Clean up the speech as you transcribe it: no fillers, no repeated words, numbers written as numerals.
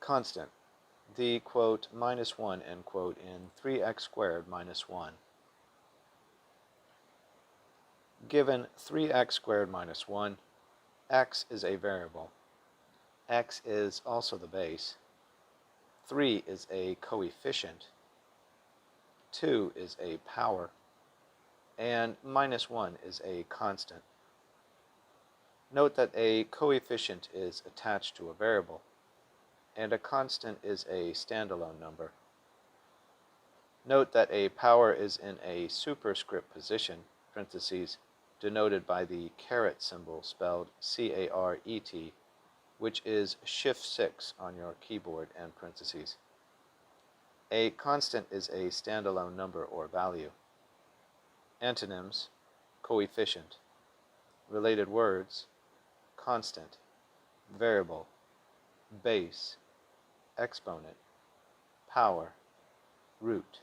constant, the, quote, minus 1, end quote, in 3x squared minus 1. Given 3x squared minus 1, x is a variable. X is also the base. 3 is a coefficient. 2 is a power. And minus 1 is a constant. Note that a coefficient is attached to a variable, and a constant is a standalone number. Note that a power is in a superscript position, parentheses, denoted by the caret symbol spelled C-A-R-E-T, which is Shift 6 on your keyboard, and parentheses. A constant is a standalone number or value. Antonyms: coefficient. Related words: constant, variable, base, exponent, power, root.